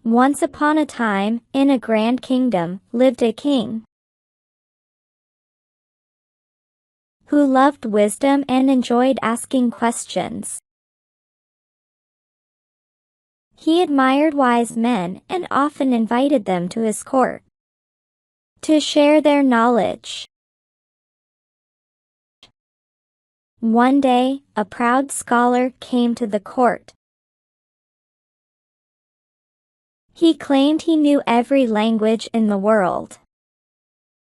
Once upon a time, in a grand kingdom, lived a king who loved wisdom and enjoyed asking questions. He admired wise men and often invited them to his court to share their knowledge. One day, a proud scholar came to the court. He claimed he knew every language in the world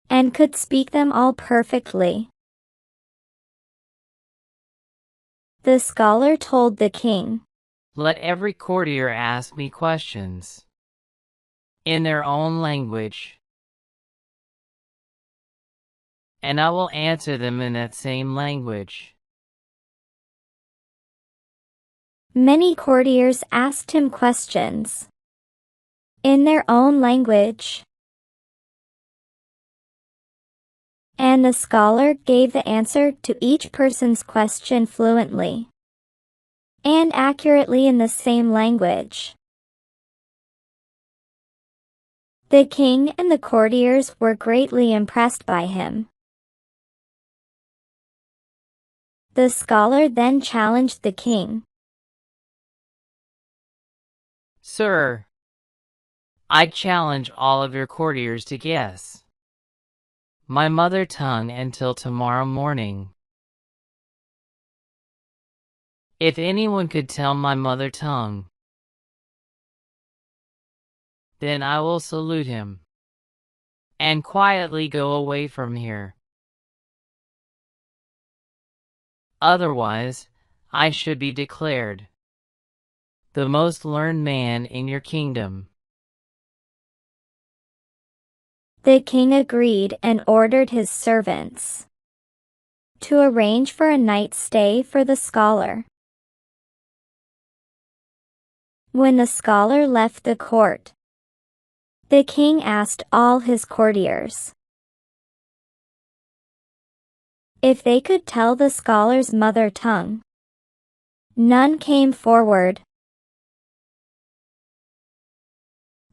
and could speak them all perfectly. The scholar told the king, "Let every courtier ask me questions in their own language, and I will answer them in that same language." Many courtiers asked him questions in their own language, and the scholar gave the answer to each person's question fluently and accurately in the same language. The king and the courtiers were greatly impressed by him. The scholar then challenged the king. "Sir, I challenge all of your courtiers to guess my mother tongue until tomorrow morning. If anyone could tell my mother tongue, then I will salute him and quietly go away from here. Otherwise, I should be declared the most learned man in your kingdom." The king agreed and ordered his servants to arrange for a night's stay for the scholar. When the scholar left the court, the king asked all his courtiers if they could tell the scholar's mother tongue. None came forward.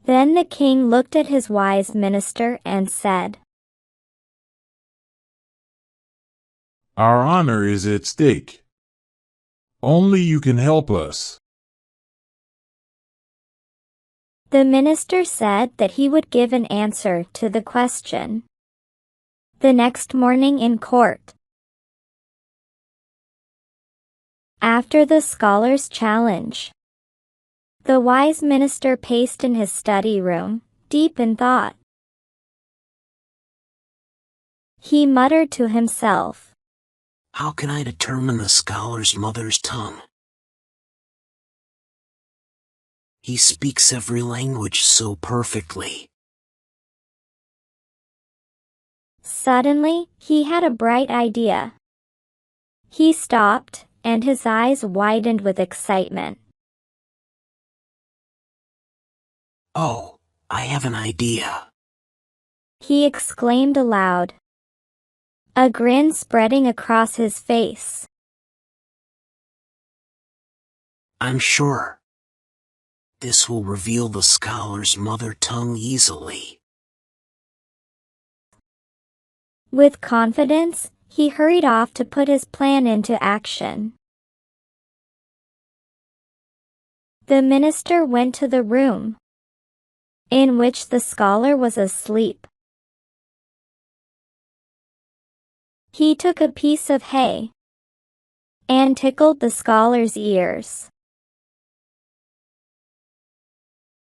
Then the king looked at his wise minister and said, "Our honor is at stake. Only you can help us." The minister said that he would give an answer to the question the next morning in court. After the scholar's challenge, the wise minister paced in his study room, deep in thought. He muttered to himself, "How can I determine the scholar's mother's tongue? He speaks every language so perfectly." Suddenly, he had a bright idea. He stopped, and his eyes widened with excitement. "Oh, I have an idea," he exclaimed aloud, a grin spreading across his face. "I'm sure this will reveal the scholar's mother tongue easily." With confidence, he hurried off to put his plan into action. The minister went to the room in which the scholar was asleep. He took a piece of hay and tickled the scholar's ears.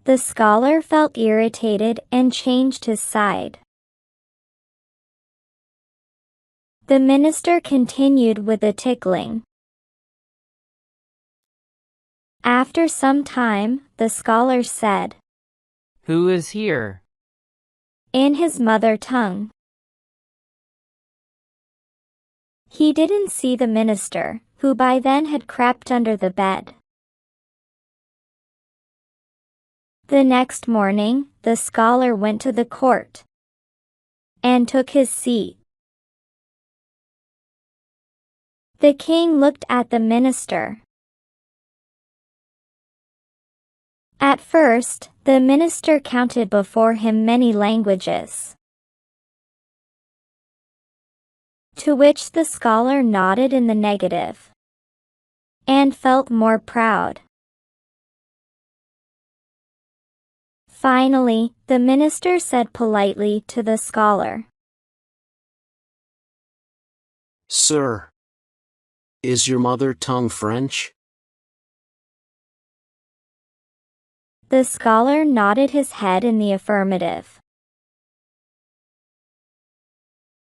The scholar felt irritated and changed his side. The minister continued with the tickling. After some time, the scholar said, "Who is here?" in his mother tongue. He didn't see the minister, who by then had crept under the bed. The next morning, the scholar went to the court and took his seat. The king looked at the minister. At first, The minister counted before him many languages, to which the scholar nodded in the negative and felt more proud. Finally, the minister said politely to the scholar, Sir, is your mother tongue French? The scholar nodded his head in the affirmative.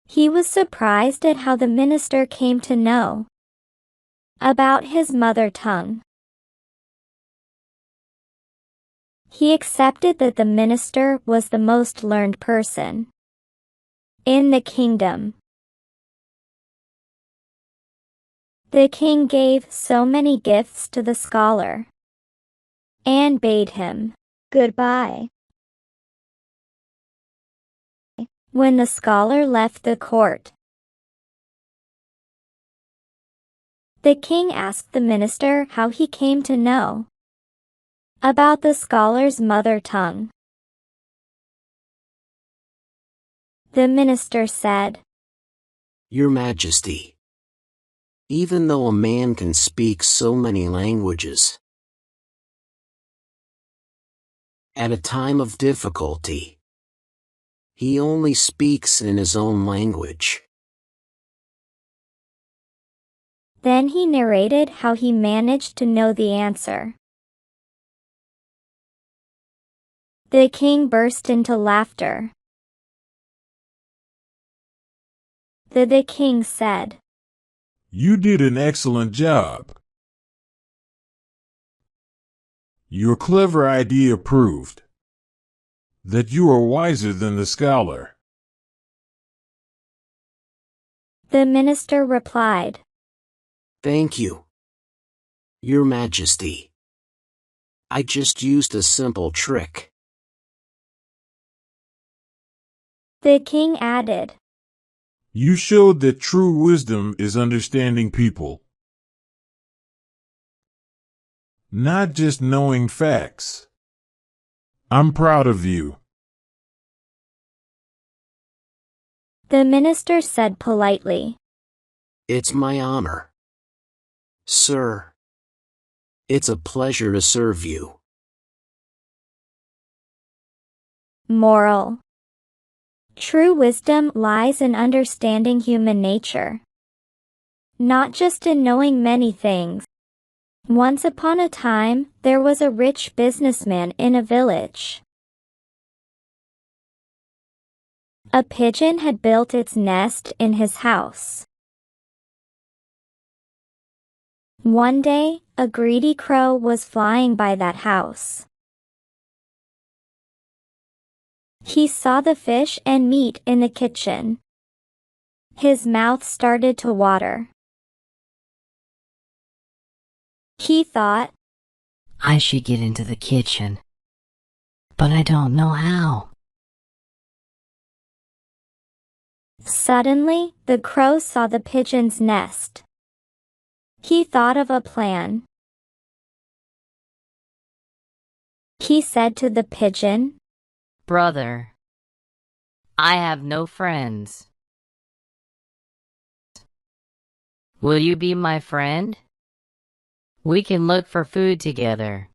He was surprised at how the minister came to know about his mother tongue. He accepted that the minister was the most learned person in the kingdom. The king gave so many gifts to the scholar and bade him goodbye. When the scholar left the court, the king asked the minister how he came to know about the scholar's mother tongue. The minister said, Your Majesty, even though a man can speak so many languages, at a time of difficulty, he only speaks in his own language. Then he narrated how he managed to know the answer. The king burst into laughter. The king said, You did an excellent job. Your clever idea proved that you are wiser than the scholar. The minister replied, Thank you, Your Majesty. I just used a simple trick. The king added, You showed that true wisdom is understanding people, not just knowing facts. I'm proud of you. The minister said politely, It's my honor. Sir, it's a pleasure to serve you. Moral. True wisdom lies in understanding human nature, not just in knowing many things. Once upon a time, there was a rich businessman in a village. A pigeon had built its nest in his house. One day, a greedy crow was flying by that house. He saw the fish and meat in the kitchen. His mouth started to water. He thought, I should get into the kitchen, but I don't know how. Suddenly, the crow saw the pigeon's nest. He thought of a plan. He said to the pigeon, Brother, I have no friends. Will you be my friend? We can look for food together.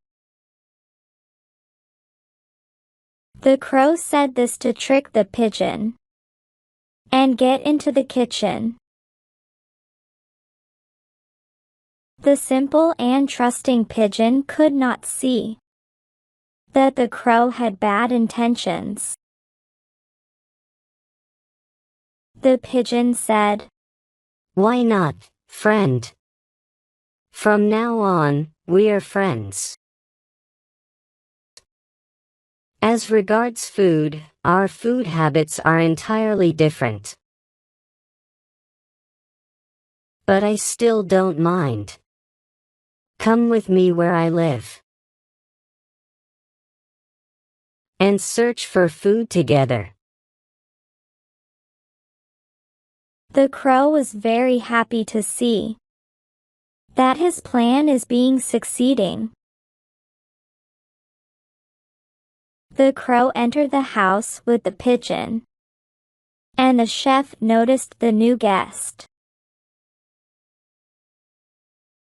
The crow said this to trick the pigeon and get into the kitchen. The simple and trusting pigeon could not see that the crow had bad intentions. The pigeon said, Why not, friend? From now on, we are friends. As regards food, our food habits are entirely different. But I still don't mind. Come with me where I live and search for food together. The crow was very happy to see that his plan is being succeeding. The crow entered the house with the pigeon, and the chef noticed the new guest.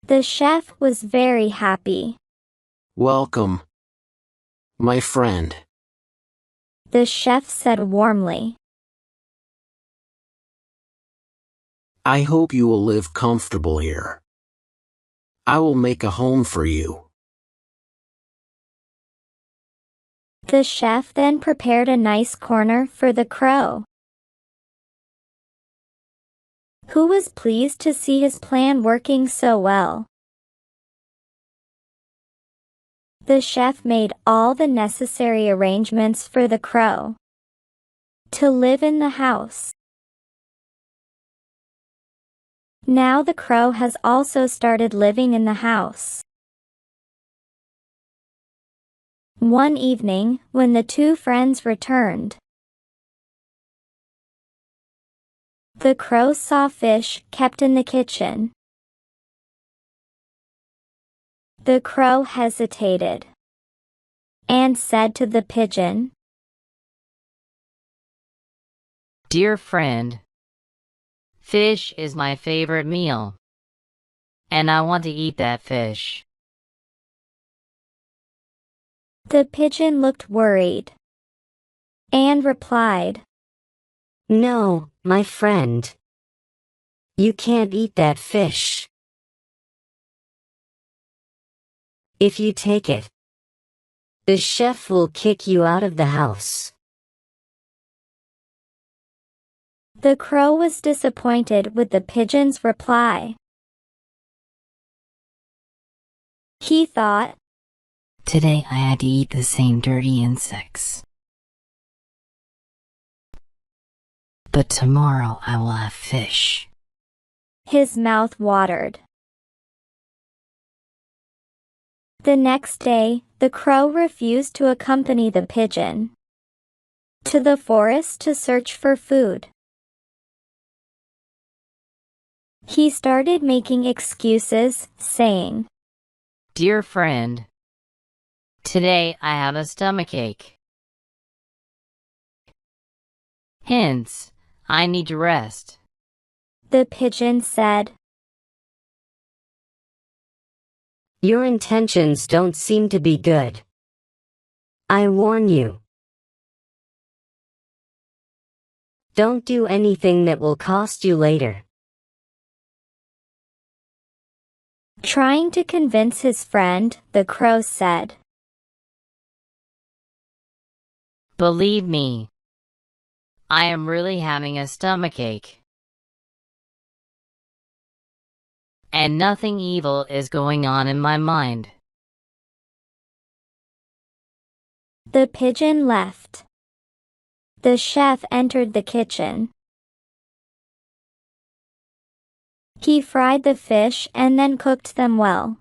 The chef was very happy. Welcome, my friend. The chef said warmly. I hope you will live comfortable here. I will make a home for you. The chef then prepared a nice corner for the crow, who was pleased to see his plan working so well. The chef made all the necessary arrangements for the crow to live in the house. Now the crow has also started living in the house. One evening, when the two friends returned, the crow saw fish kept in the kitchen. The crow hesitated and said to the pigeon, Dear friend, fish is my favorite meal, and I want to eat that fish. The pigeon looked worried and replied, No, my friend. You can't eat that fish. If you take it, the chef will kick you out of the house. The crow was disappointed with the pigeon's reply. He thought, Today I had to eat the same dirty insects. But tomorrow I will have fish. His mouth watered. The next day, the crow refused to accompany the pigeon to the forest to search for food. He started making excuses, saying, Dear friend, today I have a stomachache. Hence, I need to rest. The pigeon said, Your intentions don't seem to be good. I warn you. Don't do anything that will cost you later. Trying to convince his friend, the crow said, Believe me, I am really having a stomachache. And nothing evil is going on in my mind. The pigeon left. The chef entered the kitchen. He fried the fish and then cooked them well.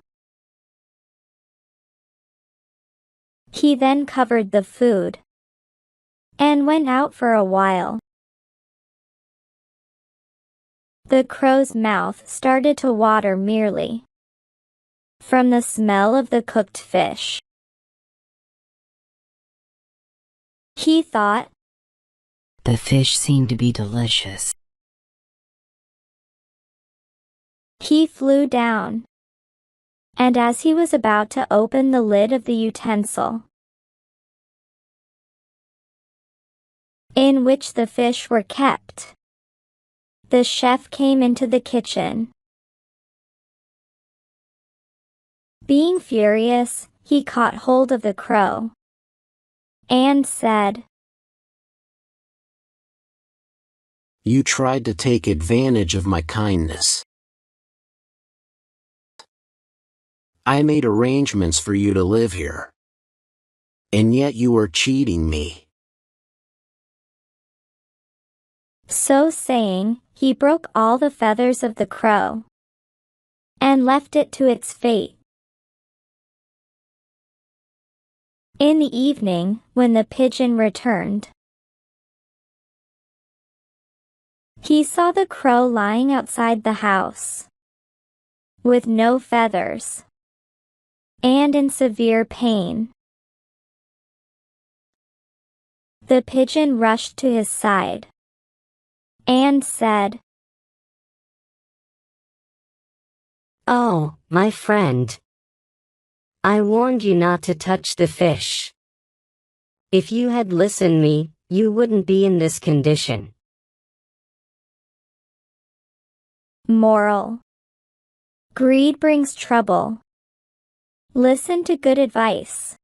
He then covered the food and went out for a while. The crow's mouth started to water merely from the smell of the cooked fish. He thought, The fish seemed to be delicious. He flew down, and as he was about to open the lid of the utensil in which the fish were kept, the chef came into the kitchen. Being furious, he caught hold of the crow and said, You tried to take advantage of my kindness. I made arrangements for you to live here, and yet you are cheating me. So saying, he broke all the feathers of the crow and left it to its fate. In the evening, when the pigeon returned, he saw the crow lying outside the house with no feathers and in severe pain. The pigeon rushed to his side and said, "Oh, my friend. I warned you not to touch the fish. If you had listened me, you wouldn't be in this condition." Moral: greed brings trouble. Listen to good advice.